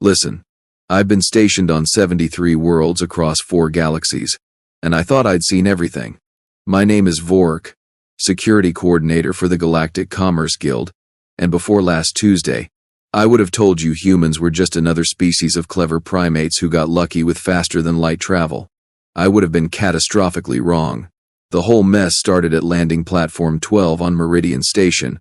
Listen, I've been stationed on 73 worlds across 4 galaxies, and I thought I'd seen everything. My name is Vork, Security Coordinator for the Galactic Commerce Guild, and before last Tuesday, I would have told you humans were just another species of clever primates who got lucky with faster-than-light travel. I would have been catastrophically wrong. The whole mess started at landing platform 12 on Meridian Station,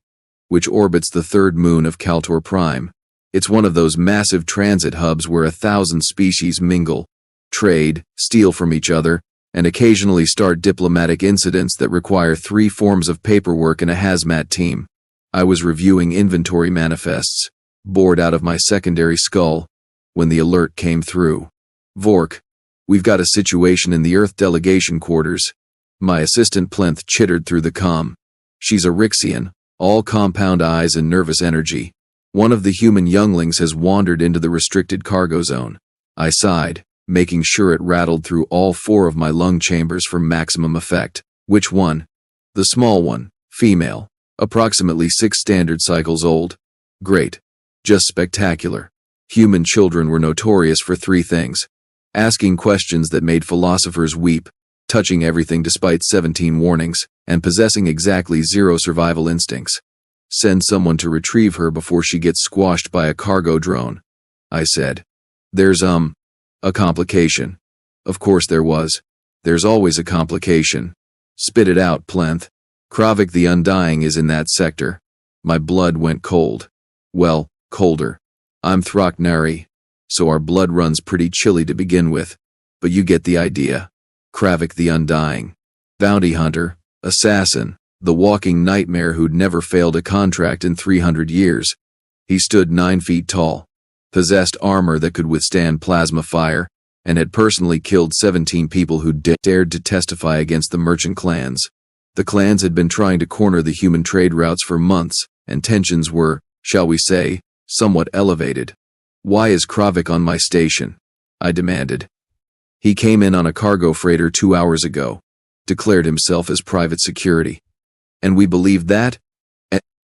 which orbits the third moon of Kaltor Prime. It's one of those massive transit hubs where 1,000 species mingle, trade, steal from each other, and occasionally start diplomatic incidents that require 3 forms of paperwork and a hazmat team. I was reviewing inventory manifests, bored out of my secondary skull, when the alert came through. Vork, we've got a situation in the Earth delegation quarters. My assistant Plinth chittered through the comm. She's a Rixian, all compound eyes and nervous energy. One of the human younglings has wandered into the restricted cargo zone. I sighed, making sure it rattled through all 4 of my lung chambers for maximum effect. Which one? The small one, female, approximately 6 standard cycles old. Great. Just spectacular. Human children were notorious for 3 things: asking questions that made philosophers weep, touching everything despite 17 warnings, and possessing exactly 0 survival instincts. Send someone to retrieve her before she gets squashed by a cargo drone, I said. There's, a complication. Of course there was. There's always a complication. Spit it out, Plinth. Kravik the Undying is in that sector. My blood went cold. Well, colder. I'm Throcknari, so our blood runs pretty chilly to begin with, but you get the idea. Kravik the Undying. Bounty hunter, assassin, the walking nightmare who'd never failed a contract in 300 years. He stood 9 feet tall, possessed armor that could withstand plasma fire, and had personally killed 17 people who dared to testify against the merchant clans. The clans had been trying to corner the human trade routes for months, and tensions were, shall we say, somewhat elevated. Why is Kravik on my station? I demanded. He came in on a cargo freighter 2 hours ago, declared himself as private security. And we believed that?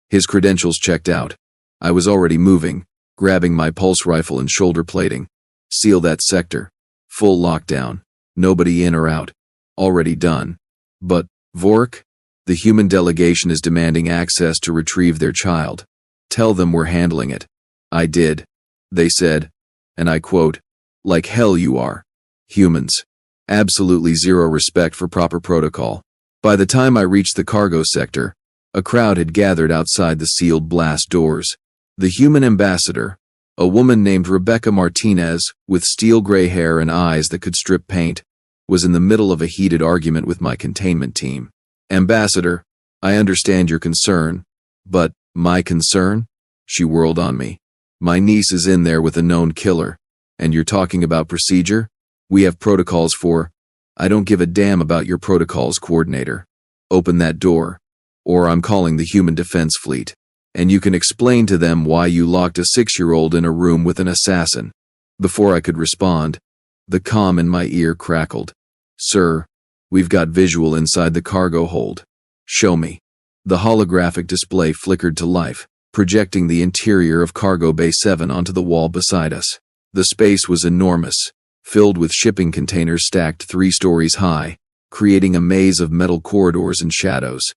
His credentials checked out. I was already moving, grabbing my pulse rifle and shoulder plating. Seal that sector. Full lockdown. Nobody in or out. Already done. But, Vork, the human delegation is demanding access to retrieve their child. Tell them we're handling it. I did. They said, and I quote, like hell you are. Humans. Absolutely 0 respect for proper protocol. By the time I reached the cargo sector, a crowd had gathered outside the sealed blast doors. The human ambassador, a woman named Rebecca Martinez, with steel gray hair and eyes that could strip paint, was in the middle of a heated argument with my containment team. Ambassador, I understand your concern, but my concern? She whirled on me. My niece is in there with a known killer, and you're talking about procedure? We have protocols for... I don't give a damn about your protocols, coordinator. Open that door, or I'm calling the Human Defense Fleet, and you can explain to them why you locked a 6-year-old in a room with an assassin. Before I could respond, the comm in my ear crackled. Sir, we've got visual inside the cargo hold. Show me. The holographic display flickered to life, projecting the interior of Cargo Bay 7 onto the wall beside us. The space was enormous, filled with shipping containers stacked 3 stories high, creating a maze of metal corridors and shadows.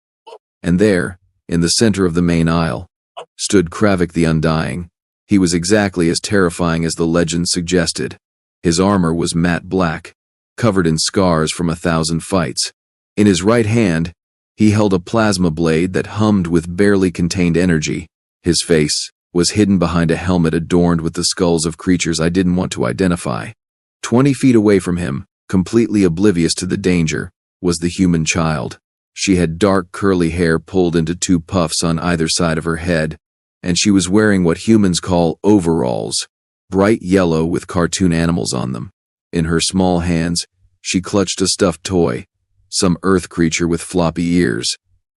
And there, in the center of the main aisle, stood Kravik the Undying. He was exactly as terrifying as the legend suggested. His armor was matte black, covered in scars from 1,000 fights. In his right hand, he held a plasma blade that hummed with barely contained energy. His face was hidden behind a helmet adorned with the skulls of creatures I didn't want to identify. 20 feet away from him, completely oblivious to the danger, was the human child. She had dark curly hair pulled into 2 puffs on either side of her head, and she was wearing what humans call overalls, bright yellow with cartoon animals on them. In her small hands, she clutched a stuffed toy, some earth creature with floppy ears.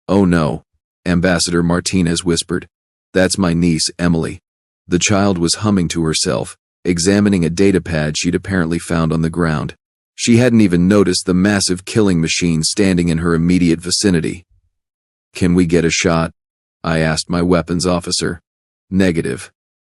Oh no, Ambassador Martinez whispered. That's my niece, Emily. The child was humming to herself, examining a datapad she'd apparently found on the ground. She hadn't even noticed the massive killing machine standing in her immediate vicinity. Can we get a shot? I asked my weapons officer. Negative.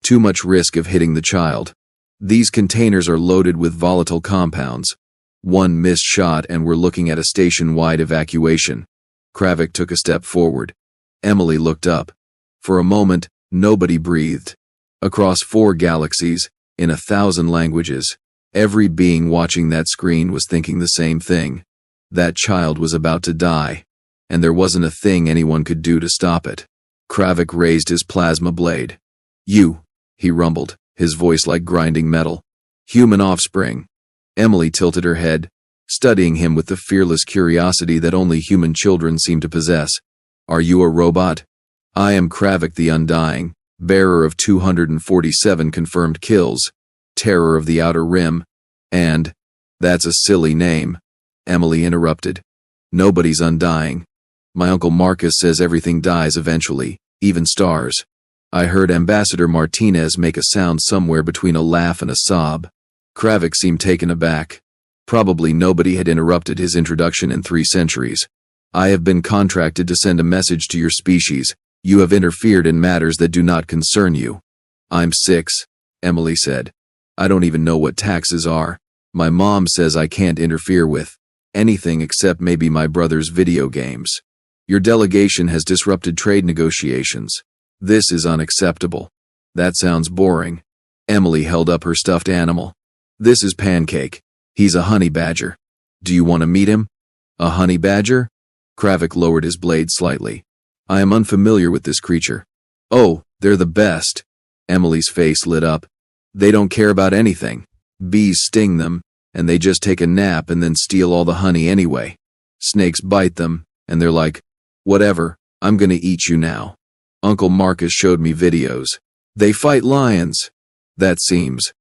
Too much risk of hitting the child. These containers are loaded with volatile compounds. One missed shot and we're looking at a station-wide evacuation. Kravik took a step forward. Emily looked up. For a moment, nobody breathed. Across 4 galaxies, in 1,000 languages, every being watching that screen was thinking the same thing. That child was about to die, and there wasn't a thing anyone could do to stop it. Kravik raised his plasma blade. You, he rumbled, his voice like grinding metal. Human offspring. Emily tilted her head, studying him with the fearless curiosity that only human children seem to possess. Are you a robot? I am Kravik the Undying, bearer of 247 confirmed kills, terror of the Outer Rim, and… That's a silly name, Emily interrupted. Nobody's undying. My Uncle Marcus says everything dies eventually, even stars. I heard Ambassador Martinez make a sound somewhere between a laugh and a sob. Kravik seemed taken aback. Probably nobody had interrupted his introduction in 3 centuries. I have been contracted to send a message to your species. You have interfered in matters that do not concern you. I'm 6, Emily said. I don't even know what taxes are. My mom says I can't interfere with anything except maybe my brother's video games. Your delegation has disrupted trade negotiations. This is unacceptable. That sounds boring. Emily held up her stuffed animal. This is Pancake. He's a honey badger. Do you want to meet him? A honey badger? Kravik lowered his blade slightly. I am unfamiliar with this creature. Oh, they're the best. Emily's face lit up. They don't care about anything. Bees sting them, and they just take a nap and then steal all the honey anyway. Snakes bite them, and they're like, whatever, I'm gonna eat you now. Uncle Marcus showed me videos. They fight lions. That seems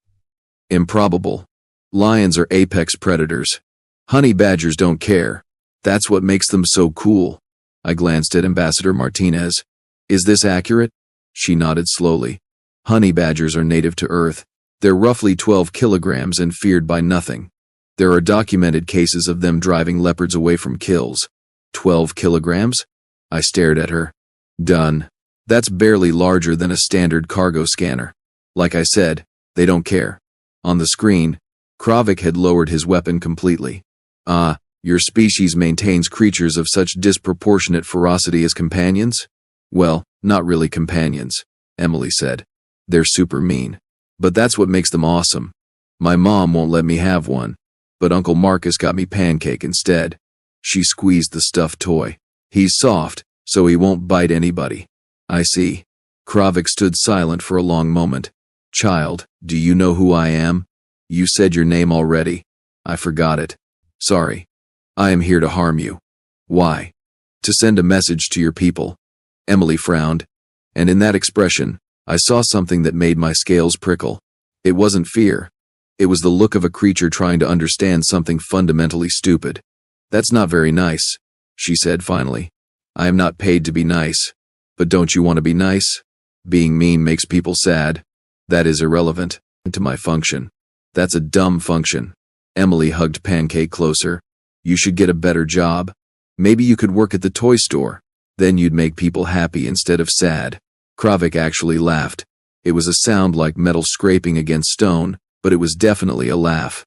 improbable. Lions are apex predators. Honey badgers don't care. That's what makes them so cool. I glanced at Ambassador Martinez. Is this accurate? She nodded slowly. Honey badgers are native to Earth. They're roughly 12 kilograms and feared by nothing. There are documented cases of them driving leopards away from kills. 12 kilograms? I stared at her. Done. That's barely larger than a standard cargo scanner. Like I said, they don't care. On the screen, Kravik had lowered his weapon completely. Your species maintains creatures of such disproportionate ferocity as companions? Well, not really companions, Emily said. They're super mean. But that's what makes them awesome. My mom won't let me have one, but Uncle Marcus got me Pancake instead. She squeezed the stuffed toy. He's soft, so he won't bite anybody. I see. Kravik stood silent for a long moment. Child, do you know who I am? You said your name already. I forgot it. Sorry. I am here to harm you. Why? To send a message to your people. Emily frowned, and in that expression, I saw something that made my scales prickle. It wasn't fear. It was the look of a creature trying to understand something fundamentally stupid. That's not very nice, she said finally. I am not paid to be nice. But don't you want to be nice? Being mean makes people sad. That is irrelevant to my function. That's a dumb function. Emily hugged Pancake closer. You should get a better job. Maybe you could work at the toy store. Then you'd make people happy instead of sad. Kravik actually laughed. It was a sound like metal scraping against stone, but it was definitely a laugh.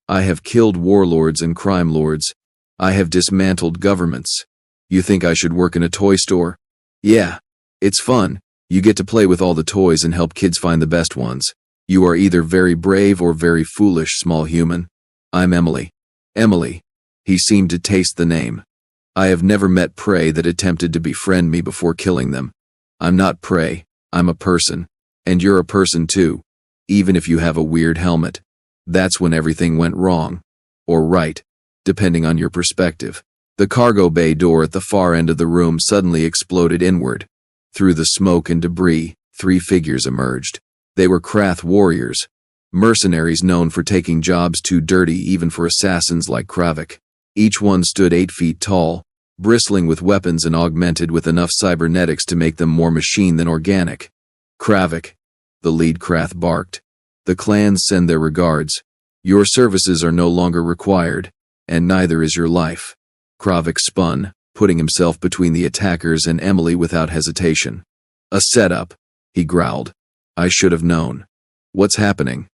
I have killed warlords and crime lords. I have dismantled governments. You think I should work in a toy store? Yeah. It's fun. You get to play with all the toys and help kids find the best ones. You are either very brave or very foolish, small human. I'm Emily. Emily. He seemed to taste the name. I have never met prey that attempted to befriend me before killing them. I'm not prey. I'm a person. And you're a person too. Even if you have a weird helmet. That's when everything went wrong. Or right. Depending on your perspective. The cargo bay door at the far end of the room suddenly exploded inward. Through the smoke and debris, 3 figures emerged. They were Krath warriors. Mercenaries known for taking jobs too dirty even for assassins like Kravik. Each one stood 8 feet tall, bristling with weapons and augmented with enough cybernetics to make them more machine than organic. Kravik, the lead Krath barked. The clans send their regards. Your services are no longer required, and neither is your life. Kravik spun, putting himself between the attackers and Emily without hesitation. A setup, he growled. I should have known. What's happening?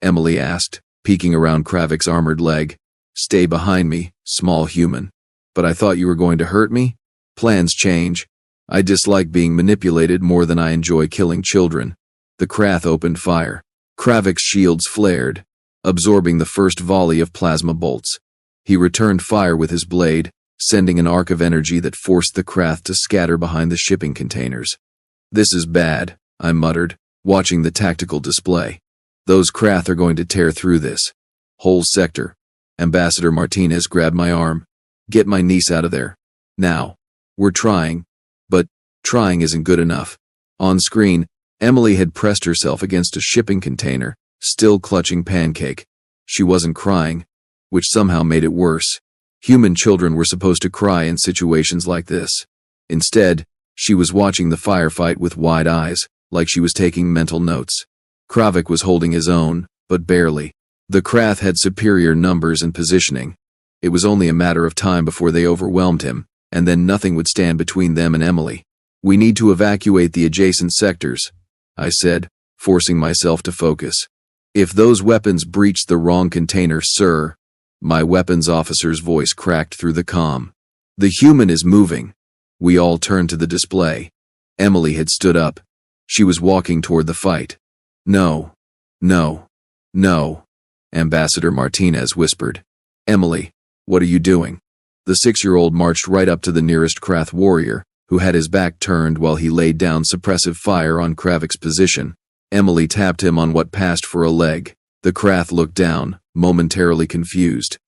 Emily asked, peeking around Kravik's armored leg. Stay behind me, small human. But I thought you were going to hurt me? Plans change. I dislike being manipulated more than I enjoy killing children. The Krath opened fire. Kravik's shields flared, absorbing the first volley of plasma bolts. He returned fire with his blade, sending an arc of energy that forced the Krath to scatter behind the shipping containers. This is bad, I muttered, watching the tactical display. Those Krath are going to tear through this whole sector. Ambassador Martinez grabbed my arm. Get my niece out of there. Now. We're trying. But trying isn't good enough. On screen, Emily had pressed herself against a shipping container, still clutching Pancake. She wasn't crying, which somehow made it worse. Human children were supposed to cry in situations like this. Instead, she was watching the firefight with wide eyes, like she was taking mental notes. Kravik was holding his own, but barely. The Krath had superior numbers and positioning. It was only a matter of time before they overwhelmed him, and then nothing would stand between them and Emily. We need to evacuate the adjacent sectors, I said, forcing myself to focus. If those weapons breached the wrong container, sir, my weapons officer's voice cracked through the comm. The human is moving. We all turned to the display. Emily had stood up. She was walking toward the fight. No. No. No. Ambassador Martinez whispered. Emily, what are you doing? The 6-year-old marched right up to the nearest Krath warrior, who had his back turned while he laid down suppressive fire on Kravik's position. Emily tapped him on what passed for a leg. The Krath looked down, momentarily confused.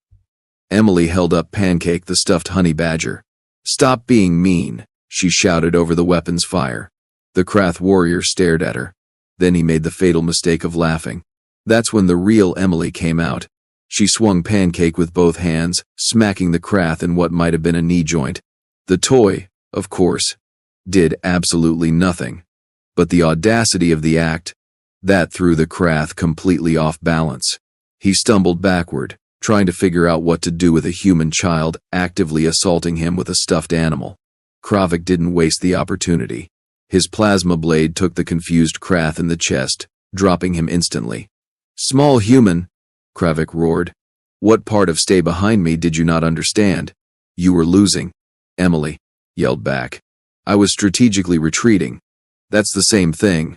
Emily held up Pancake, the stuffed honey badger. Stop being mean, she shouted over the weapon's fire. The Krath warrior stared at her. Then he made the fatal mistake of laughing. That's when the real Emily came out. She swung Pancake with both hands, smacking the Krath in what might have been a knee joint. The toy, of course, did absolutely nothing. But the audacity of the act, that threw the Krath completely off balance. He stumbled backward, trying to figure out what to do with a human child actively assaulting him with a stuffed animal. Kravik didn't waste the opportunity. His plasma blade took the confused Krath in the chest, dropping him instantly. Small human, Kravik roared. What part of stay behind me did you not understand? You were losing. Emily yelled back. I was strategically retreating. That's the same thing.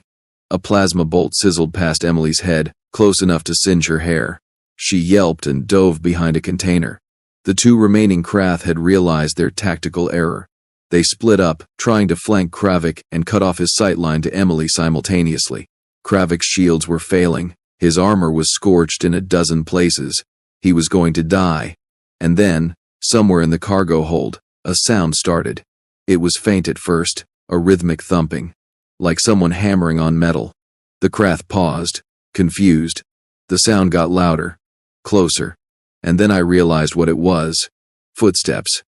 A plasma bolt sizzled past Emily's head, close enough to singe her hair. She yelped and dove behind a container. The 2 remaining Krath had realized their tactical error. They split up, trying to flank Kravik and cut off his sightline to Emily simultaneously. Kravik's shields were failing. His armor was scorched in a dozen places. He was going to die. And then, somewhere in the cargo hold, a sound started. It was faint at first, a rhythmic thumping, like someone hammering on metal. The Krath paused, confused. The sound got louder, closer, and then I realized what it was. Footsteps.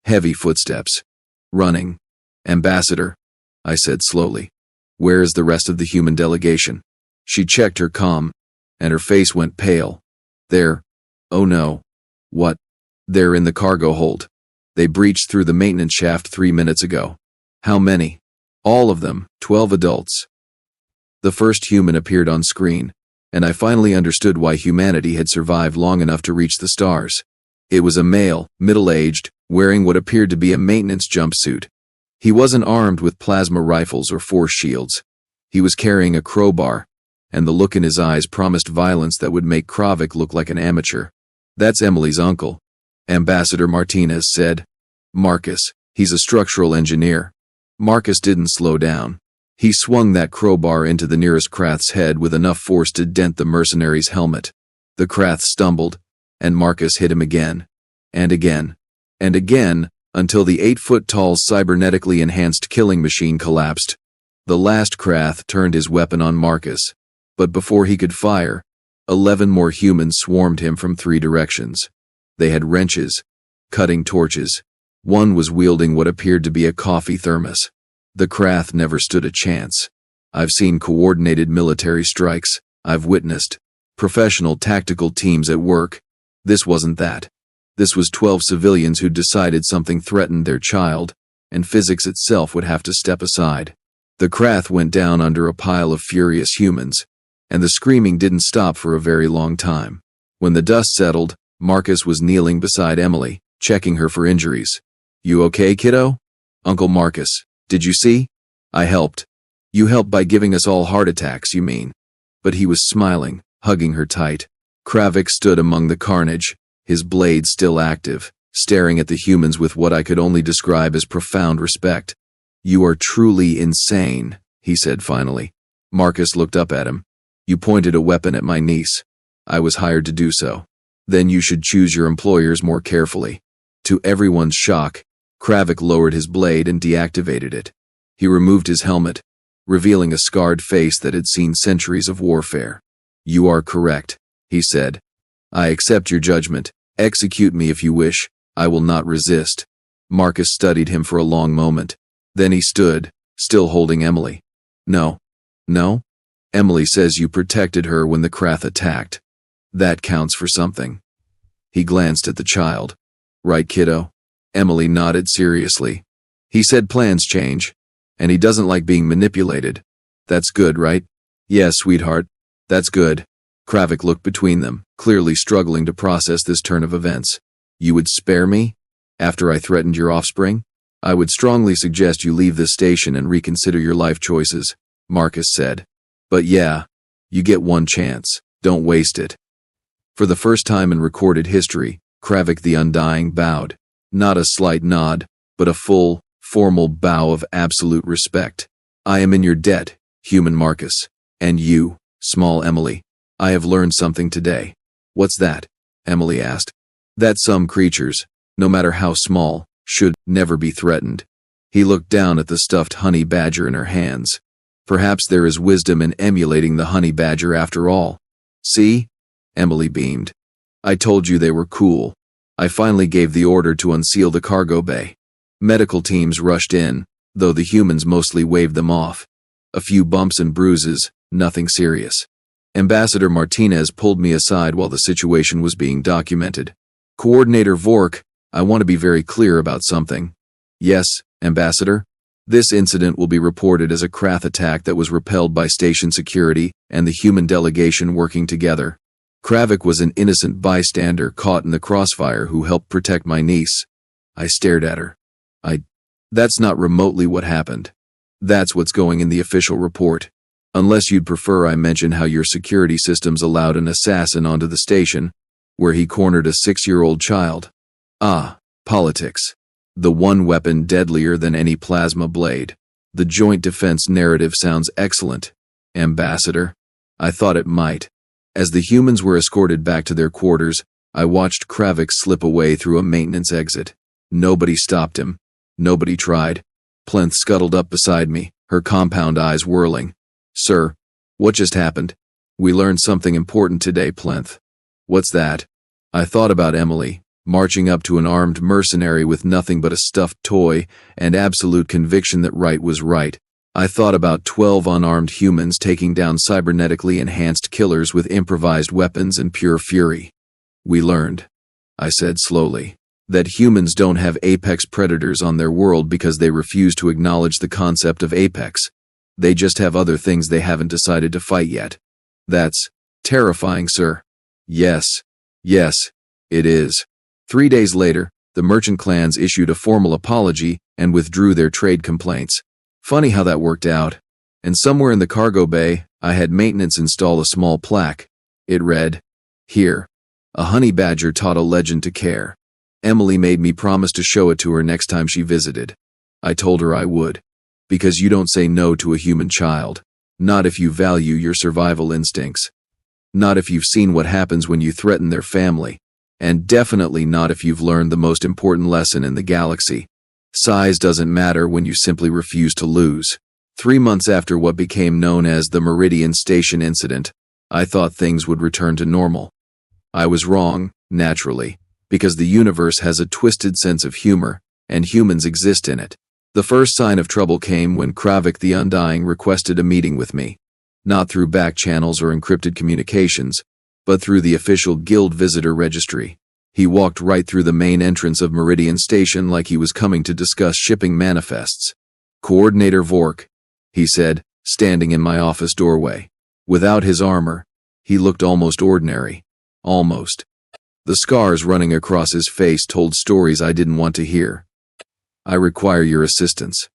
Heavy footsteps. Running. Ambassador, I said slowly. Where is the rest of the human delegation? She checked her comm, and her face went pale. They're… oh no. What? They're in the cargo hold. They breached through the maintenance shaft 3 minutes ago. How many? All of them, 12 adults. The first human appeared on screen, and I finally understood why humanity had survived long enough to reach the stars. It was a male, middle-aged, wearing what appeared to be a maintenance jumpsuit. He wasn't armed with plasma rifles or force shields. He was carrying a crowbar, and the look in his eyes promised violence that would make Kravik look like an amateur. That's Emily's uncle, Ambassador Martinez said. Marcus, he's a structural engineer. Marcus didn't slow down. He swung that crowbar into the nearest Krath's head with enough force to dent the mercenary's helmet. The Krath stumbled, and Marcus hit him again, and again, and again, until the 8-foot-tall cybernetically enhanced killing machine collapsed. The last Krath turned his weapon on Marcus, but before he could fire, 11 more humans swarmed him from 3 directions. They had wrenches, cutting torches. One was wielding what appeared to be a coffee thermos. The Krath never stood a chance. I've seen coordinated military strikes. I've witnessed professional tactical teams at work. This wasn't that. This was 12 civilians who decided something threatened their child, and physics itself would have to step aside. The Krath went down under a pile of furious humans. and the screaming didn't stop for a very long time. When the dust settled, Marcus was kneeling beside Emily, checking her for injuries. "You okay, kiddo?" "Uncle Marcus, did you see? I helped." "You helped by giving us all heart attacks, you mean?" But he was smiling, hugging her tight. Kravik stood among the carnage, his blade still active, staring at the humans with what I could only describe as profound respect. "You are truly insane," he said finally. Marcus looked up at him. "You pointed a weapon at my niece. I was hired to do so. Then you should choose your employers more carefully." To everyone's shock, Kravik lowered his blade and deactivated it. He removed his helmet, revealing a scarred face that had seen centuries of warfare. "You are correct," he said. "I accept your judgment. Execute me if you wish. I will not resist." Marcus studied him for a long moment. Then he stood, still holding Emily. "No. No? Emily says you protected her when the Krath attacked. That counts for something." He glanced at the child. "Right, kiddo?" Emily nodded seriously. "He said plans change, and he doesn't like being manipulated. That's good, right?" "Yes, sweetheart. That's good." Kravik looked between them, clearly struggling to process this turn of events. "You would spare me? After I threatened your offspring? I would strongly suggest you leave this station and reconsider your life choices," Marcus said. "But yeah, you get one chance. Don't waste it." For the first time in recorded history, Kravik the Undying bowed. Not a slight nod, but a full, formal bow of absolute respect. "I am in your debt, human Marcus. And you, small Emily. I have learned something today." "What's that?" Emily asked. "That some creatures, no matter how small, should never be threatened." He looked down at the stuffed honey badger in her hands. "Perhaps there is wisdom in emulating the honey badger after all. See?" Emily beamed. "I told you they were cool. I finally gave the order to unseal the cargo bay. Medical teams rushed in, though the humans mostly waved them off. A few bumps and bruises, nothing serious. Ambassador Martinez pulled me aside while the situation was being documented. "Coordinator Vork, I want to be very clear about something." "Yes, Ambassador?" "This incident will be reported as a Krath attack that was repelled by station security and the human delegation working together. Kravik was an innocent bystander caught in the crossfire who helped protect my niece." I stared at her. That's not remotely what happened. That's what's going in the official report. Unless you'd prefer I mention how your security systems allowed an assassin onto the station, where he cornered a 6-year-old child. Ah, politics. The one weapon deadlier than any plasma blade. The joint defense narrative sounds excellent, Ambassador. I thought it might. As the humans were escorted back to their quarters, I watched Kravik slip away through a maintenance exit. Nobody stopped him. Nobody tried. Plinth scuttled up beside me, her compound eyes whirling. "Sir, what just happened?" "We learned something important today, Plinth." "What's that?" I thought about Emily, marching up to an armed mercenary with nothing but a stuffed toy and absolute conviction that right was right. I thought about 12 unarmed humans taking down cybernetically enhanced killers with improvised weapons and pure fury. "We learned," I said slowly, "that humans don't have apex predators on their world because they refuse to acknowledge the concept of apex. They just have other things they haven't decided to fight yet." "That's terrifying, sir." Yes, it is." 3 days later, the merchant clans issued a formal apology and withdrew their trade complaints. Funny how that worked out. And somewhere in the cargo bay, I had maintenance install a small plaque. It read, "Here, a honey badger taught a legend to care." Emily made me promise to show it to her next time she visited. I told her I would. Because you don't say no to a human child. Not if you value your survival instincts. Not if you've seen what happens when you threaten their family. And definitely not if you've learned the most important lesson in the galaxy. Size doesn't matter when you simply refuse to lose. 3 months after what became known as the Meridian Station incident, I thought things would return to normal. I was wrong, naturally, because the universe has a twisted sense of humor, and humans exist in it. The first sign of trouble came when Kravik the Undying requested a meeting with me. Not through back channels or encrypted communications, but through the official guild visitor registry. He walked right through the main entrance of Meridian Station like he was coming to discuss shipping manifests. "Coordinator Vork," he said, standing in my office doorway. Without his armor, he looked almost ordinary. Almost. The scars running across his face told stories I didn't want to hear. I require your assistance.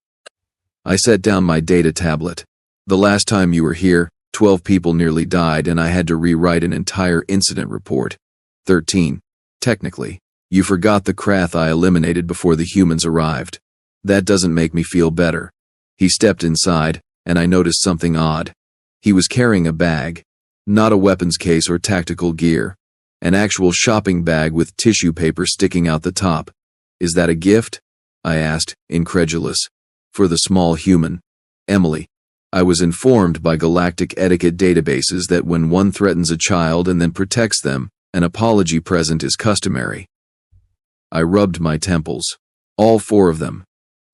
I set down my data tablet. The last time you were here, 12 people nearly died and I had to rewrite an entire incident report. 13. Technically. You forgot the Krath I eliminated before the humans arrived. That doesn't make me feel better. He stepped inside, and I noticed something odd. He was carrying a bag. Not a weapons case or tactical gear. An actual shopping bag with tissue paper sticking out the top. Is that a gift? I asked, incredulous. For the small human. Emily. I was informed by galactic etiquette databases that when one threatens a child and then protects them, an apology present is customary. I rubbed my temples. All 4 of them.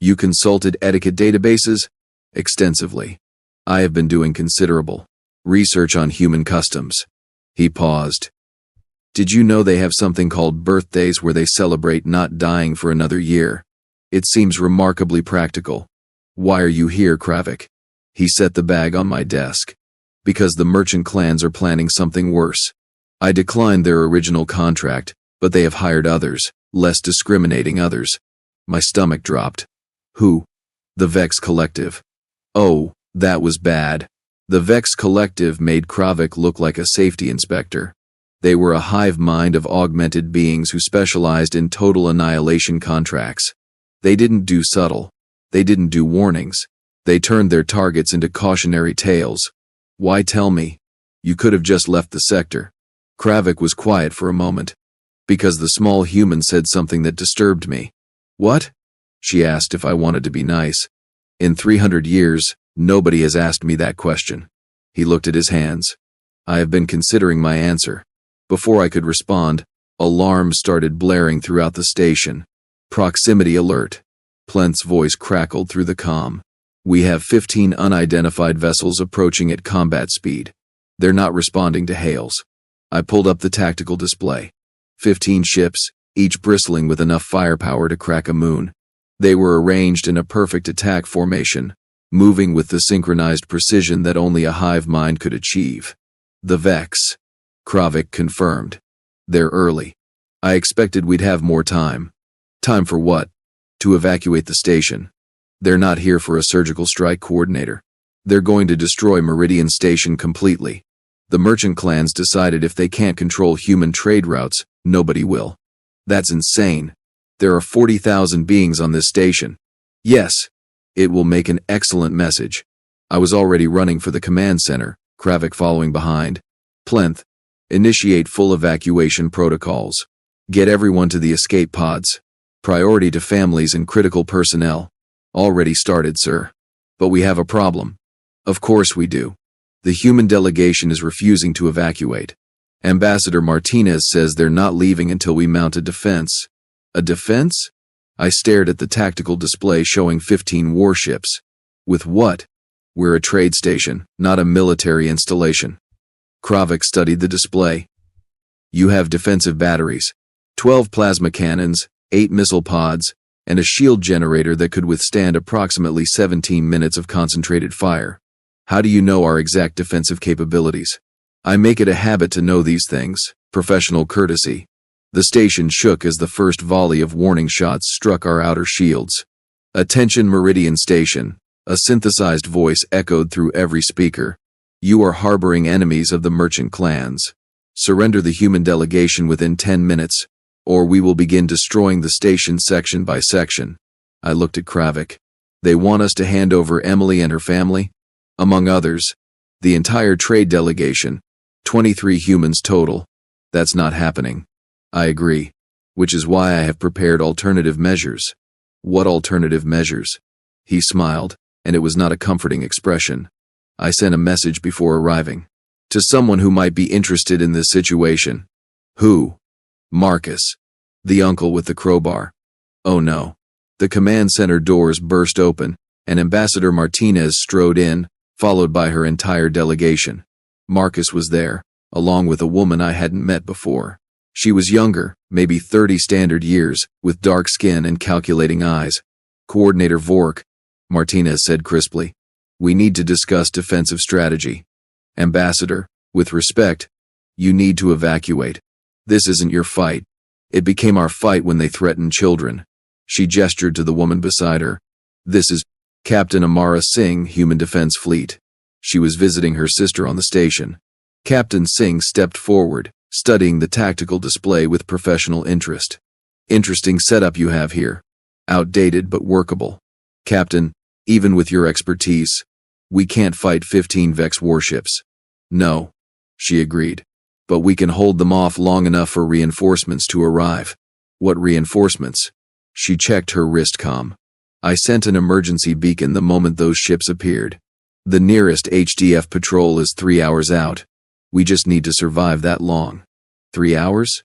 You consulted etiquette databases? Extensively. I have been doing considerable research on human customs. He paused. Did you know they have something called birthdays where they celebrate not dying for another year? It seems remarkably practical. Why are you here, Kravik? He set the bag on my desk. Because the merchant clans are planning something worse. I declined their original contract, but they have hired others, less discriminating others. My stomach dropped. Who? The Vex Collective. Oh, that was bad. The Vex Collective made Kravik look like a safety inspector. They were a hive mind of augmented beings who specialized in total annihilation contracts. They didn't do subtle. They didn't do warnings. They turned their targets into cautionary tales. Why tell me? You could have just left the sector. Kravik was quiet for a moment. Because the small human said something that disturbed me. What? She asked if I wanted to be nice. In 300 years, nobody has asked me that question. He looked at his hands. I have been considering my answer. Before I could respond, alarms started blaring throughout the station. Proximity alert. Plent's voice crackled through the comm. We have 15 unidentified vessels approaching at combat speed. They're not responding to hails. I pulled up the tactical display. 15 ships, each bristling with enough firepower to crack a moon. They were arranged in a perfect attack formation, moving with the synchronized precision that only a hive mind could achieve. The Vex. Kravik confirmed. They're early. I expected we'd have more time. Time for what? To evacuate the station. They're not here for a surgical strike coordinator. They're going to destroy Meridian Station completely. The merchant clans decided if they can't control human trade routes, nobody will. That's insane. There are 40,000 beings on this station. Yes, it will make an excellent message. I was already running for the command center, Kravik following behind. Plenth, initiate full evacuation protocols. Get everyone to the escape pods. Priority to families and critical personnel. Already started, sir. But we have a problem. Of course we do. The human delegation is refusing to evacuate. Ambassador Martinez says they're not leaving until we mount a defense. A defense? I stared at the tactical display showing 15 warships. With what? We're a trade station, not a military installation. Kravik studied the display. You have defensive batteries, 12 plasma cannons, 8 missile pods, and a shield generator that could withstand approximately 17 minutes of concentrated fire. How do you know our exact defensive capabilities? I make it a habit to know these things, professional courtesy. The station shook as the first volley of warning shots struck our outer shields. Attention Meridian Station, a synthesized voice echoed through every speaker. You are harboring enemies of the merchant clans. Surrender the human delegation within 10 minutes, or we will begin destroying the station section by section. I looked at Kravik. They want us to hand over Emily and her family? Among others, the entire trade delegation, 23 humans total. That's not happening. I agree, which is why I have prepared alternative measures. What alternative measures? He smiled, and it was not a comforting expression. I sent a message before arriving. To someone who might be interested in this situation. Who? Marcus. The uncle with the crowbar. Oh no. The command center doors burst open, and Ambassador Martinez strode in, followed by her entire delegation. Marcus was there, along with a woman I hadn't met before. She was younger, maybe 30 standard years, with dark skin and calculating eyes. Coordinator Vork, Martinez said crisply. We need to discuss defensive strategy. Ambassador, with respect, you need to evacuate. This isn't your fight. It became our fight when they threatened children. She gestured to the woman beside her. This is Captain Amara Singh, Human Defense Fleet. She was visiting her sister on the station. Captain Singh stepped forward, studying the tactical display with professional interest. Interesting setup you have here. Outdated but workable. Captain, even with your expertise, we can't fight 15 Vex warships. No, she agreed. But we can hold them off long enough for reinforcements to arrive. What reinforcements? She checked her wrist comm. I sent an emergency beacon the moment those ships appeared. The nearest HDF patrol is 3 hours out. We just need to survive that long. 3 hours?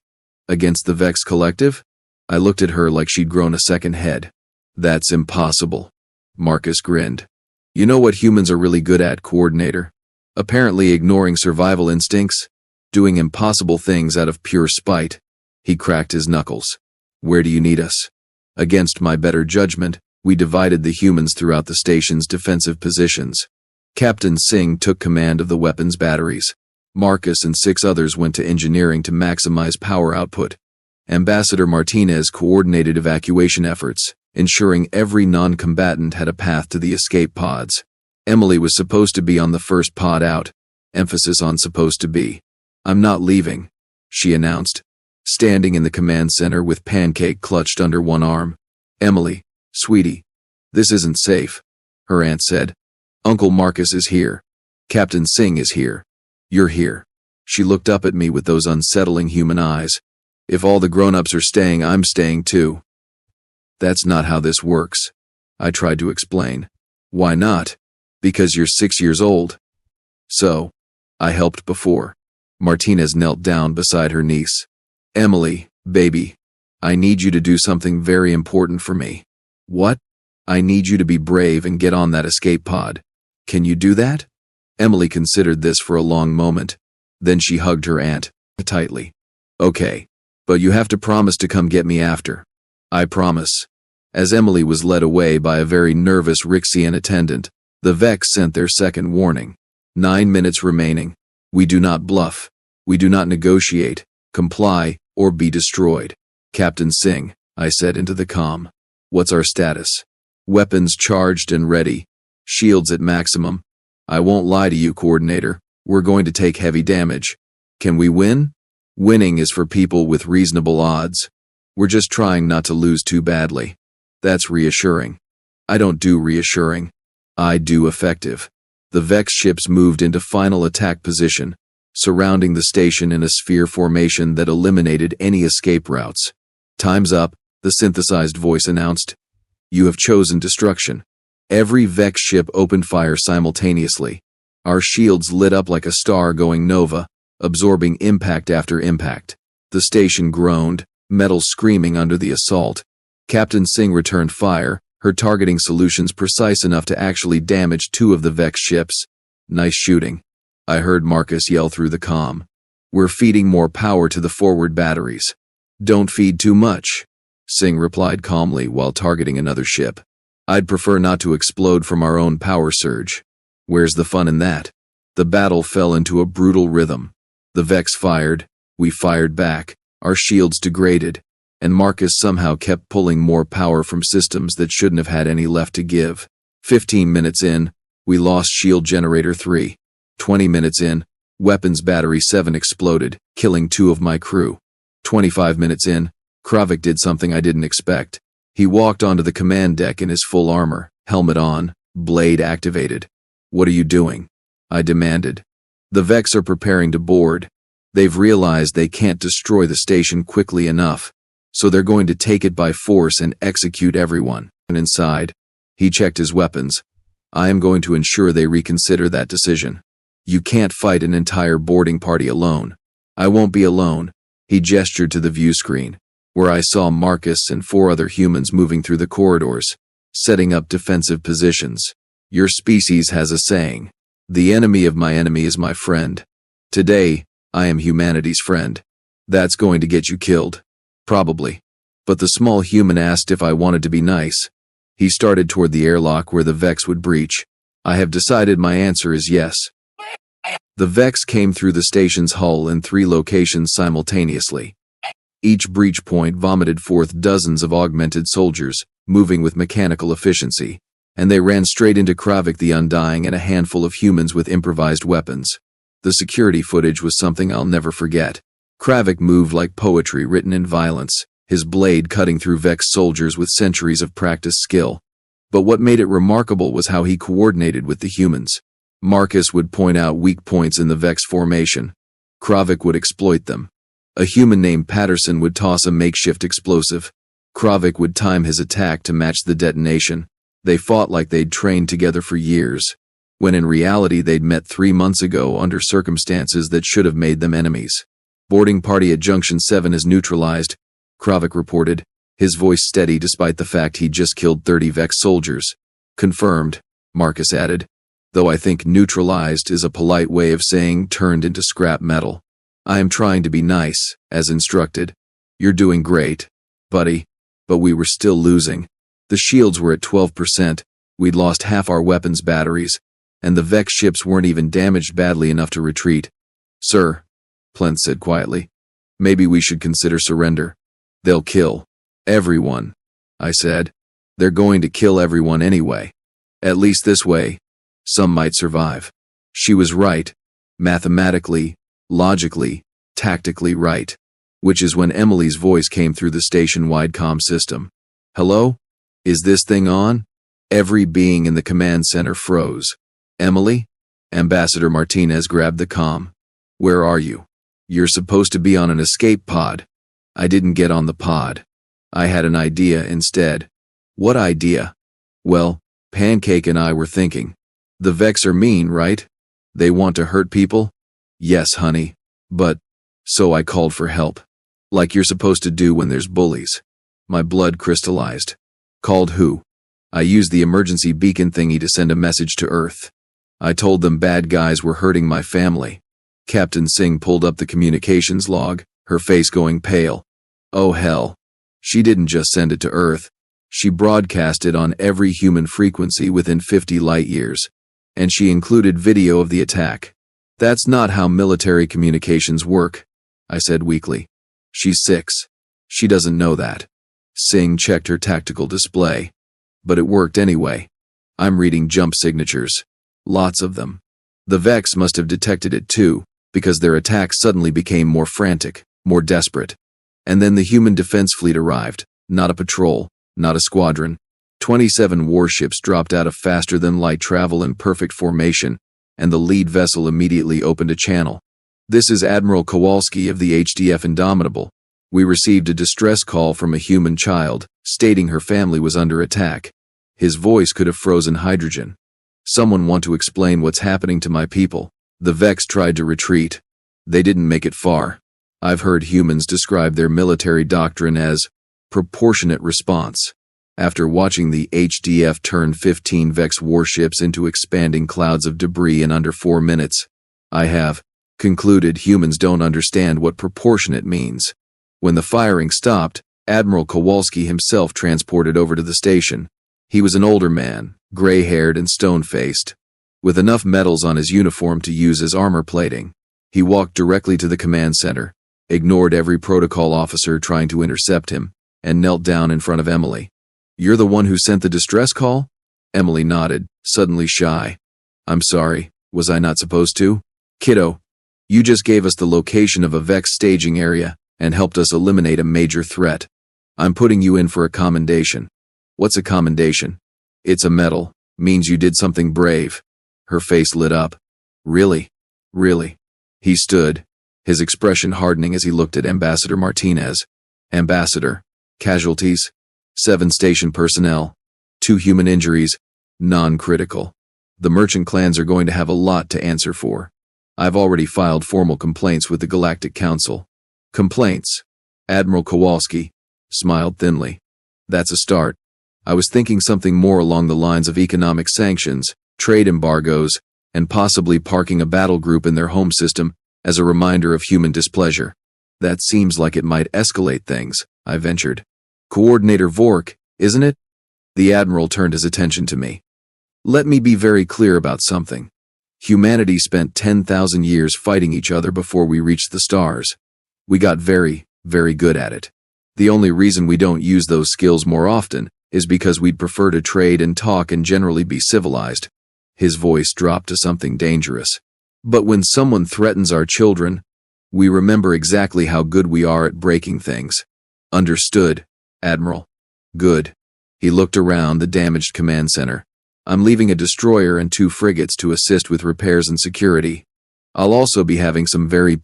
Against the Vex Collective? I looked at her like she'd grown a second head. That's impossible. Marcus grinned. You know what humans are really good at, Coordinator? Apparently ignoring survival instincts, doing impossible things out of pure spite. He cracked his knuckles. Where do you need us? Against my better judgment, we divided the humans throughout the station's defensive positions. Captain Singh took command of the weapons batteries. Marcus and 6 others went to engineering to maximize power output. Ambassador Martinez coordinated evacuation efforts, ensuring every non-combatant had a path to the escape pods. Emily was supposed to be on the first pod out, emphasis on supposed to be. I'm not leaving, she announced, standing in the command center with Pancake clutched under one arm. Emily, sweetie, this isn't safe, her aunt said. Uncle Marcus is here. Captain Singh is here. You're here. She looked up at me with those unsettling human eyes. If all the grown-ups are staying, I'm staying too. That's not how this works, I tried to explain. Why not? Because you're 6 years old. So, I helped before. Martinez knelt down beside her niece. Emily, baby, I need you to do something very important for me. What? I need you to be brave and get on that escape pod. Can you do that? Emily considered this for a long moment. Then she hugged her aunt tightly. Okay, but you have to promise to come get me after. I promise. As Emily was led away by a very nervous Rixian attendant, the Vex sent their second warning. 9 minutes remaining. We do not bluff. We do not negotiate, comply, or be destroyed. Captain Singh, I said into the comm. What's our status? Weapons charged and ready. Shields at maximum. I won't lie to you, Coordinator. We're going to take heavy damage. Can we win? Winning is for people with reasonable odds. We're just trying not to lose too badly. That's reassuring. I don't do reassuring. I do effective. The Vex ships moved into final attack position, surrounding the station in a sphere formation that eliminated any escape routes. Time's up, the synthesized voice announced. You have chosen destruction. Every Vex ship opened fire simultaneously. Our shields lit up like a star going nova, absorbing impact after impact. The station groaned, metal screaming under the assault. Captain Singh returned fire, her targeting solutions precise enough to actually damage 2 of the Vex ships. Nice shooting. I heard Marcus yell through the comm. We're feeding more power to the forward batteries. Don't feed too much, Singh replied calmly while targeting another ship. I'd prefer not to explode from our own power surge. Where's the fun in that? The battle fell into a brutal rhythm. The Vex fired, we fired back, our shields degraded, and Marcus somehow kept pulling more power from systems that shouldn't have had any left to give. 15 minutes in, we lost shield generator 3. 20 minutes in, weapons battery 7 exploded, killing 2 of my crew. 25 minutes in, Kravik did something I didn't expect. He walked onto the command deck in his full armor, helmet on, blade activated. What are you doing? I demanded. The Vex are preparing to board. They've realized they can't destroy the station quickly enough, so they're going to take it by force and execute everyone. And inside, he checked his weapons. I am going to ensure they reconsider that decision. You can't fight an entire boarding party alone. I won't be alone. He gestured to the view screen, where I saw Marcus and 4 other humans moving through the corridors, setting up defensive positions. Your species has a saying, the enemy of my enemy is my friend. Today, I am humanity's friend. That's going to get you killed. Probably. But the small human asked if I wanted to be nice. He started toward the airlock where the Vex would breach. I have decided my answer is yes. The Vex came through the station's hull in 3 locations simultaneously. Each breach point vomited forth dozens of augmented soldiers, moving with mechanical efficiency, and they ran straight into Kravik the Undying and a handful of humans with improvised weapons. The security footage was something I'll never forget. Kravik moved like poetry written in violence, his blade cutting through Vex soldiers with centuries of practiced skill. But what made it remarkable was how he coordinated with the humans. Marcus would point out weak points in the Vex formation. Kravik would exploit them. A human named Patterson would toss a makeshift explosive. Kravik would time his attack to match the detonation. They fought like they'd trained together for years, when in reality they'd met 3 months ago under circumstances that should have made them enemies. Boarding party at Junction 7 is neutralized, Kravik reported, his voice steady despite the fact he'd just killed 30 Vex soldiers. Confirmed, Marcus added, though I think neutralized is a polite way of saying turned into scrap metal. I am trying to be nice, as instructed. You're doing great, buddy. But we were still losing. The shields were at 12%, we'd lost half our weapons batteries, and the Vex ships weren't even damaged badly enough to retreat. Sir, Plent said quietly, maybe we should consider surrender. They'll kill everyone, I said. They're going to kill everyone anyway. At least this way, some might survive. She was right. Mathematically, logically, tactically right. Which is when Emily's voice came through the station-wide comm system. Hello? Is this thing on? Every being in the command center froze. Emily? Ambassador Martinez grabbed the comm. Where are you? You're supposed to be on an escape pod. I didn't get on the pod. I had an idea instead. What idea? Well, Pancake and I were thinking. The Vex are mean, right? They want to hurt people? Yes, honey. But, so I called for help. Like you're supposed to do when there's bullies. My blood crystallized. Called who? I used the emergency beacon thingy to send a message to Earth. I told them bad guys were hurting my family. Captain Singh pulled up the communications log, her face going pale. Oh hell. She didn't just send it to Earth. She broadcast it on every human frequency within 50 light years. And she included video of the attack. That's not how military communications work, I said weakly. She's 6. She doesn't know that. Singh checked her tactical display. But it worked anyway. I'm reading jump signatures. Lots of them. The Vex must have detected it too, because their attacks suddenly became more frantic, more desperate. And then the human defense fleet arrived. Not a patrol, not a squadron. 27 warships dropped out of faster-than-light travel in perfect formation, and the lead vessel immediately opened a channel. This is Admiral Kowalski of the HDF Indomitable. We received a distress call from a human child, stating her family was under attack. His voice could have frozen hydrogen. Someone want to explain what's happening to my people. The Vex tried to retreat. They didn't make it far. I've heard humans describe their military doctrine as proportionate response. After watching the HDF turn 15 Vex warships into expanding clouds of debris in under 4 minutes, I have concluded humans don't understand what proportionate means. When the firing stopped, Admiral Kowalski himself transported over to the station. He was an older man, gray-haired and stone-faced, with enough metals on his uniform to use as armor plating. He walked directly to the command center, ignored every protocol officer trying to intercept him, and knelt down in front of Emily. You're the one who sent the distress call? Emily nodded, suddenly shy. I'm sorry, was I not supposed to? Kiddo, you just gave us the location of a Vex staging area and helped us eliminate a major threat. I'm putting you in for a commendation. What's a commendation? It's a medal, means you did something brave. Her face lit up. Really? Really? He stood, his expression hardening as he looked at Ambassador Martinez. Ambassador, casualties? 7 station personnel, 2 human injuries, non-critical. The merchant clans are going to have a lot to answer for. I've already filed formal complaints with the Galactic Council. Complaints? Admiral Kowalski smiled thinly. That's a start. I was thinking something more along the lines of economic sanctions, trade embargoes, and possibly parking a battle group in their home system as a reminder of human displeasure. That seems like it might escalate things, I ventured. Coordinator Vork, isn't it? The Admiral turned his attention to me. Let me be very clear about something. Humanity spent 10,000 years fighting each other before we reached the stars. We got very, very good at it. The only reason we don't use those skills more often is because we'd prefer to trade and talk and generally be civilized. His voice dropped to something dangerous. But when someone threatens our children, we remember exactly how good we are at breaking things. Understood, Admiral. Good. He looked around the damaged command center. I'm leaving a destroyer and 2 frigates to assist with repairs and security. I'll also be having some very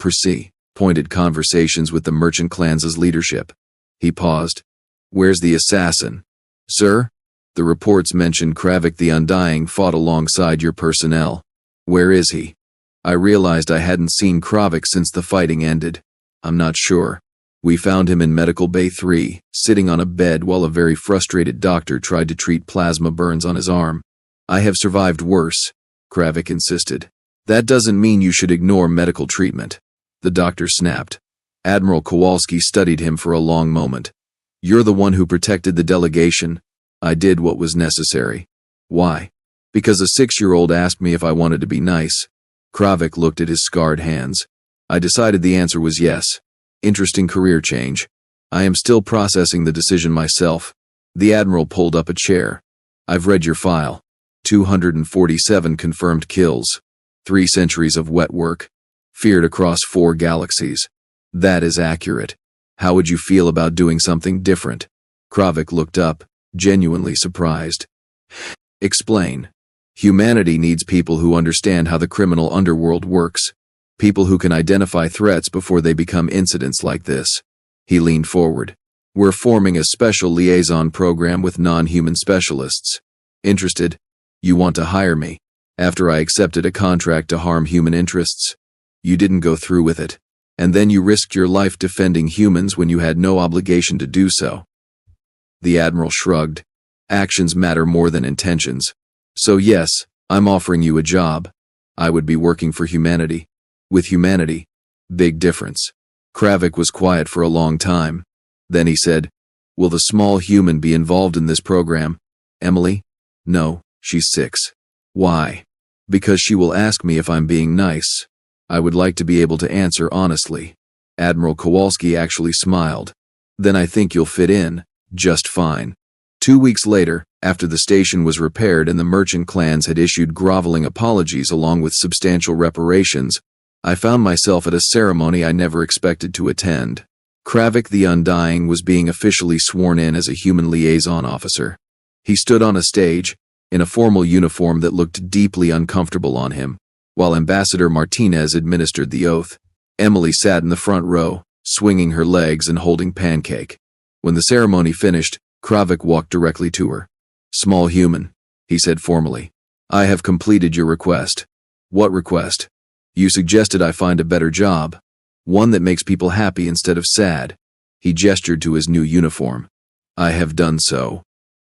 pointed conversations with the merchant clans' leadership. He paused. Where's the assassin? Sir? The reports mentioned Kravik the Undying fought alongside your personnel. Where is he? I realized I hadn't seen Kravik since the fighting ended. I'm not sure. We found him in Medical Bay 3, sitting on a bed while a very frustrated doctor tried to treat plasma burns on his arm. I have survived worse, Kravik insisted. That doesn't mean you should ignore medical treatment. The doctor snapped. Admiral Kowalski studied him for a long moment. You're the one who protected the delegation. I did what was necessary. Why? Because a 6-year-old asked me if I wanted to be nice. Kravik looked at his scarred hands. I decided the answer was yes. Interesting career change. I am still processing the decision myself. The Admiral pulled up a chair. I've read your file. 247 confirmed kills. 3 centuries of wet work. Feared across 4 galaxies. That is accurate. How would you feel about doing something different? Kravik looked up, genuinely surprised. Explain. Humanity needs people who understand how the criminal underworld works. People who can identify threats before they become incidents like this. He leaned forward. We're forming a special liaison program with non-human specialists. Interested? You want to hire me? After I accepted a contract to harm human interests? You didn't go through with it. And then you risked your life defending humans when you had no obligation to do so. The Admiral shrugged. Actions matter more than intentions. So yes, I'm offering you a job. I would be working for humanity. With humanity. Big difference. Kravik was quiet for a long time. Then he said, Will the small human be involved in this program? Emily? No, she's 6. Why? Because she will ask me if I'm being nice. I would like to be able to answer honestly. Admiral Kowalski actually smiled. Then I think you'll fit in, just fine. 2 weeks later, after the station was repaired and the merchant clans had issued groveling apologies along with substantial reparations, I found myself at a ceremony I never expected to attend. Kravik the Undying was being officially sworn in as a human liaison officer. He stood on a stage, in a formal uniform that looked deeply uncomfortable on him, while Ambassador Martinez administered the oath. Emily sat in the front row, swinging her legs and holding pancake. When the ceremony finished, Kravik walked directly to her. Small human, he said formally. I have completed your request. What request? You suggested I find a better job. One that makes people happy instead of sad. He gestured to his new uniform. I have done so.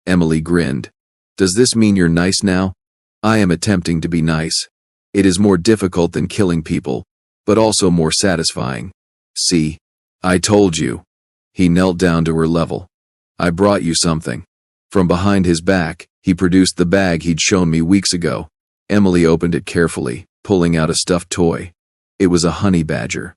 Emily grinned. Does this mean you're nice now? I am attempting to be nice. It is more difficult than killing people, but also more satisfying. See? I told you. He knelt down to her level. I brought you something. From behind his back, he produced the bag he'd shown me weeks ago. Emily opened it carefully, pulling out a stuffed toy. It was a honey badger.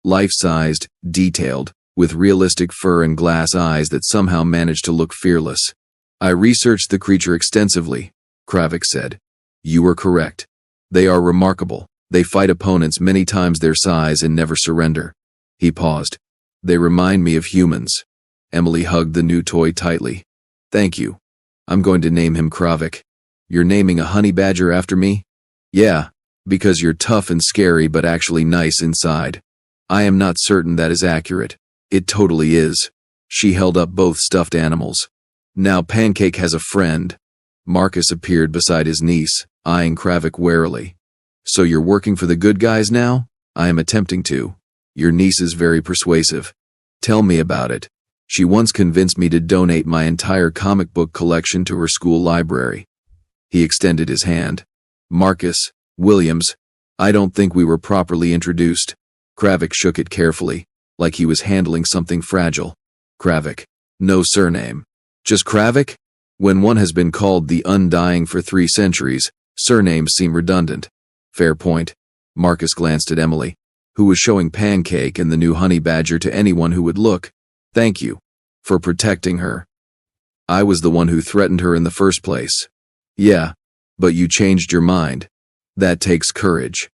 Life-sized, detailed, with realistic fur and glass eyes that somehow managed to look fearless. I researched the creature extensively, Kravik said. You were correct. They are remarkable. They fight opponents many times their size and never surrender. He paused. They remind me of humans. Emily hugged the new toy tightly. Thank you. I'm going to name him Kravik. You're naming a honey badger after me? Yeah, because you're tough and scary but actually nice inside. I am not certain that is accurate. It totally is. She held up both stuffed animals. Now Pancake has a friend. Marcus appeared beside his niece, eyeing Kravik warily. So you're working for the good guys now? I am attempting to. Your niece is very persuasive. Tell me about it. She once convinced me to donate my entire comic book collection to her school library. He extended his hand. Marcus, Williams, I don't think we were properly introduced. Kravik shook it carefully, like he was handling something fragile. Kravik. No surname. Just Kravik? When one has been called the Undying for 3 centuries, surnames seem redundant. Fair point. Marcus glanced at Emily, who was showing Pancake and the new honey badger to anyone who would look. Thank you for protecting her. I was the one who threatened her in the first place. Yeah, but you changed your mind. That takes courage.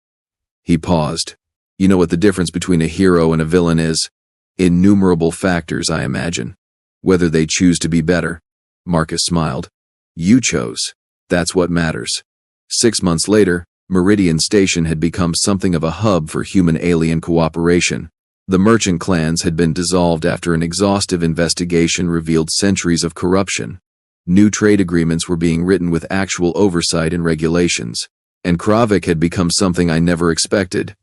He paused. You know what the difference between a hero and a villain is? Innumerable factors, I imagine. Whether they choose to be better. Marcus smiled. You chose. That's what matters. 6 months later, Meridian Station had become something of a hub for human-alien cooperation. The merchant clans had been dissolved after an exhaustive investigation revealed centuries of corruption. New trade agreements were being written with actual oversight and regulations. And Kravik had become something I never expected.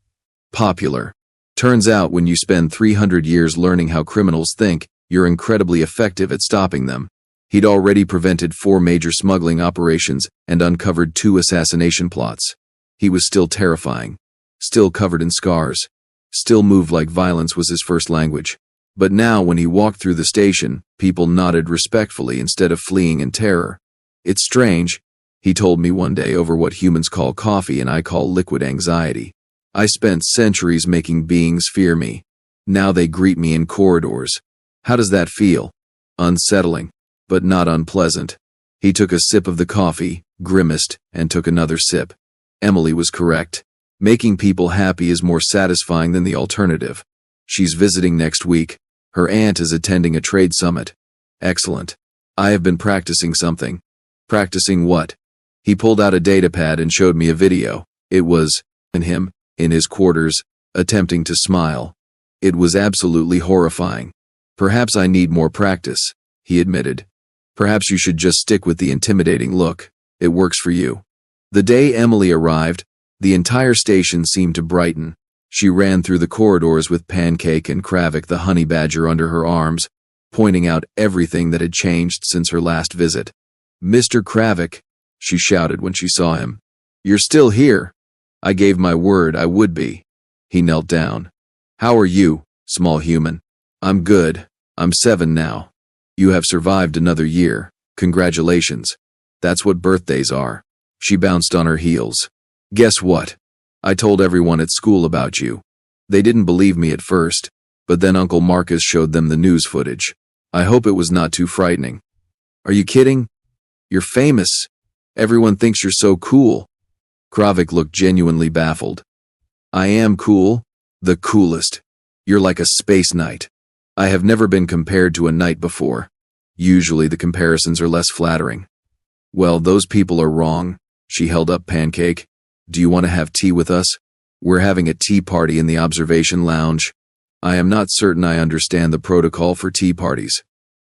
Popular. Turns out when you spend 300 years learning how criminals think, you're incredibly effective at stopping them. He'd already prevented 4 major smuggling operations and uncovered 2 assassination plots. He was still terrifying. Still covered in scars. Still moved like violence was his first language. But now when he walked through the station, people nodded respectfully instead of fleeing in terror. It's strange, he told me one day over what humans call coffee and I call liquid anxiety. I spent centuries making beings fear me. Now they greet me in corridors. How does that feel? Unsettling, but not unpleasant. He took a sip of the coffee, grimaced, and took another sip. Emily was correct. Making people happy is more satisfying than the alternative. She's visiting next week. Her aunt is attending a trade summit. Excellent. I have been practicing something. Practicing what? He pulled out a datapad and showed me a video. It was him, in his quarters, attempting to smile. It was absolutely horrifying. Perhaps I need more practice, he admitted. Perhaps you should just stick with the intimidating look. It works for you. The day Emily arrived, the entire station seemed to brighten. She ran through the corridors with Pancake and Kravik the honey badger under her arms, pointing out everything that had changed since her last visit. Mr. Kravik, she shouted when she saw him. You're still here. I gave my word I would be. He knelt down. How are you, small human? I'm good. I'm 7 now. You have survived another year. Congratulations. That's what birthdays are. She bounced on her heels. Guess what? I told everyone at school about you. They didn't believe me at first, but then Uncle Marcus showed them the news footage. I hope it was not too frightening. Are you kidding? You're famous. Everyone thinks you're so cool. Kravik looked genuinely baffled. I am cool. The coolest. You're like a space knight. I have never been compared to a knight before. Usually the comparisons are less flattering. Well, those people are wrong. She held up Pancake. Do you want to have tea with us? We're having a tea party in the observation lounge. I am not certain I understand the protocol for tea parties.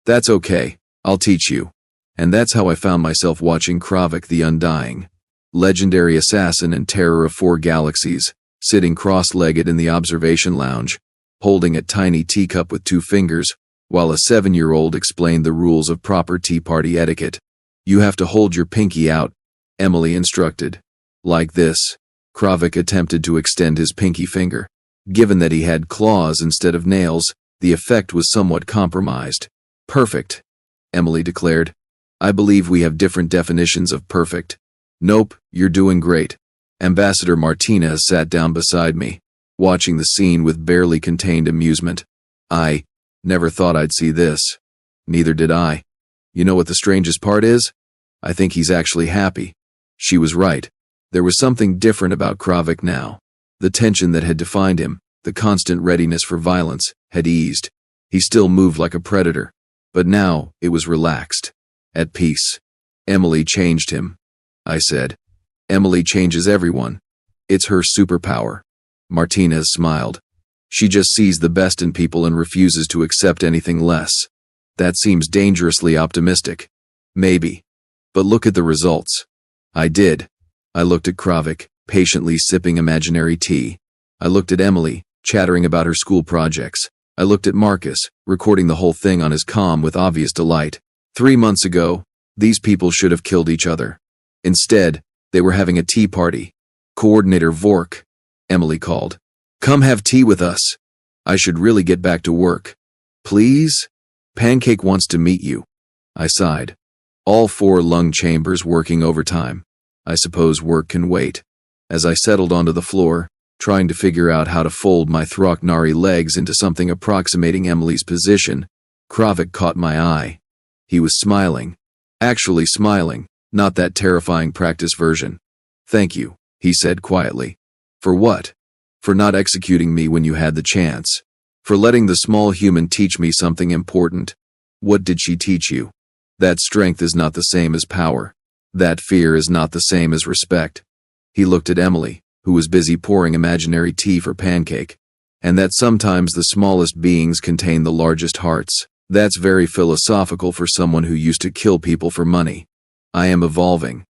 That's okay. I'll teach you. And that's how I found myself watching Kravik the Undying, legendary assassin and terror of 4 galaxies, sitting cross-legged in the observation lounge, holding a tiny teacup with 2 fingers, while a 7-year-old explained the rules of proper tea party etiquette. You have to hold your pinky out, Emily instructed. Like this. Kravik attempted to extend his pinky finger. Given that he had claws instead of nails, the effect was somewhat compromised. Perfect, Emily declared. I believe we have different definitions of perfect. Nope, you're doing great. Ambassador Martinez sat down beside me, watching the scene with barely contained amusement. I never thought I'd see this. Neither did I. You know what the strangest part is? I think he's actually happy. She was right. There was something different about Kravik now. The tension that had defined him, the constant readiness for violence, had eased. He still moved like a predator, but now it was relaxed. At peace. Emily changed him, I said. Emily changes everyone. It's her superpower. Martinez smiled. She just sees the best in people and refuses to accept anything less. That seems dangerously optimistic. Maybe. But look at the results. I did. I looked at Kravik, patiently sipping imaginary tea. I looked at Emily, chattering about her school projects. I looked at Marcus, recording the whole thing on his comm with obvious delight. 3 months ago, these people should have killed each other. Instead, they were having a tea party. Coordinator Vork, Emily called. Come have tea with us. I should really get back to work. Please? Pancake wants to meet you. I sighed. All 4 lung chambers working overtime. I suppose work can wait. As I settled onto the floor, trying to figure out how to fold my Throcknari legs into something approximating Emily's position, Kravik caught my eye. He was smiling. Actually smiling, not that terrifying practice version. "Thank you," he said quietly. "For what?" "For not executing me when you had the chance. For letting the small human teach me something important." "What did she teach you?" "That strength is not the same as power. That fear is not the same as respect." He looked at Emily, who was busy pouring imaginary tea for Pancake. "And that sometimes the smallest beings contain the largest hearts. That's very philosophical for someone who used to kill people for money. I am evolving."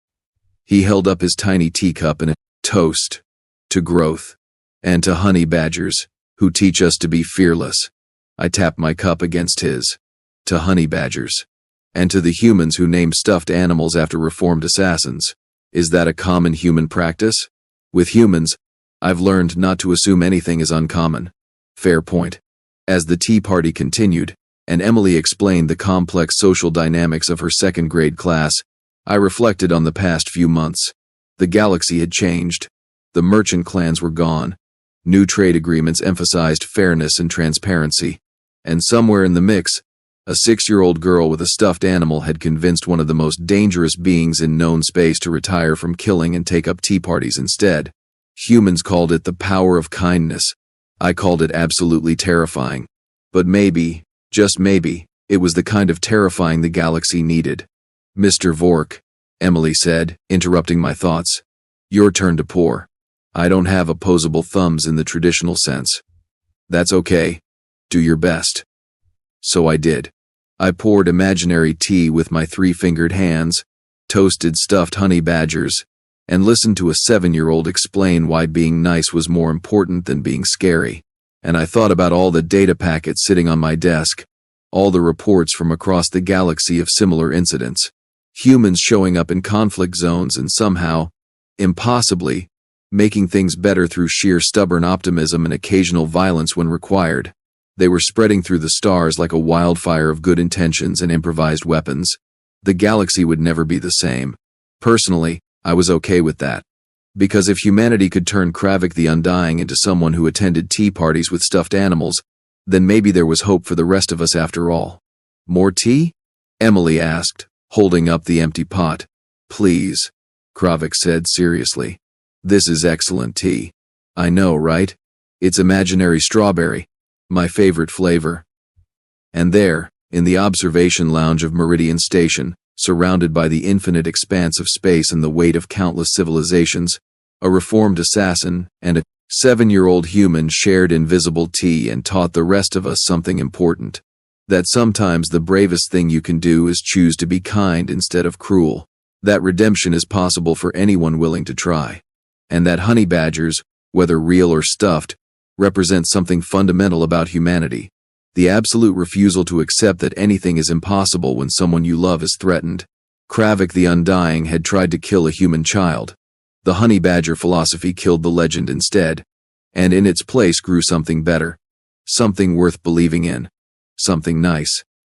He held up his tiny teacup and a toast to growth and to honey badgers, who teach us to be fearless. I tapped my cup against his. To honey badgers. And to the humans who name stuffed animals after reformed assassins. Is that a common human practice? With humans, I've learned not to assume anything is uncommon. Fair point. As the tea party continued, and Emily explained the complex social dynamics of her second-grade class, I reflected on the past few months. The galaxy had changed. The merchant clans were gone. New trade agreements emphasized fairness and transparency. And somewhere in the mix, a 6-year-old girl with a stuffed animal had convinced one of the most dangerous beings in known space to retire from killing and take up tea parties instead. Humans called it the power of kindness. I called it absolutely terrifying. But maybe, just maybe, it was the kind of terrifying the galaxy needed. "Mr. Vork," Emily said, interrupting my thoughts. "Your turn to pour. I don't have opposable thumbs in the traditional sense." "That's okay. Do your best." So I did. I poured imaginary tea with my 3-fingered hands, toasted stuffed honey badgers, and listened to a 7-year-old explain why being nice was more important than being scary. And I thought about all the data packets sitting on my desk, all the reports from across the galaxy of similar incidents. Humans showing up in conflict zones and somehow, impossibly, making things better through sheer stubborn optimism and occasional violence when required. They were spreading through the stars like a wildfire of good intentions and improvised weapons. The galaxy would never be the same. Personally, I was okay with that. Because if humanity could turn Kravik the Undying into someone who attended tea parties with stuffed animals, then maybe there was hope for the rest of us after all. "More tea?" Emily asked, holding up the empty pot. "Please," Kravik said seriously. "This is excellent tea. I know, right? It's imaginary strawberry. My favorite flavor." And there, in the observation lounge of Meridian Station, surrounded by the infinite expanse of space and the weight of countless civilizations, a reformed assassin and a 7-year-old human shared invisible tea and taught the rest of us something important. That sometimes the bravest thing you can do is choose to be kind instead of cruel. That redemption is possible for anyone willing to try. And that honey badgers, whether real or stuffed, represent something fundamental about humanity. The absolute refusal to accept that anything is impossible when someone you love is threatened. Kravik the Undying had tried to kill a human child. The honey badger philosophy killed the legend instead, and in its place grew something better. Something worth believing in. Something nice.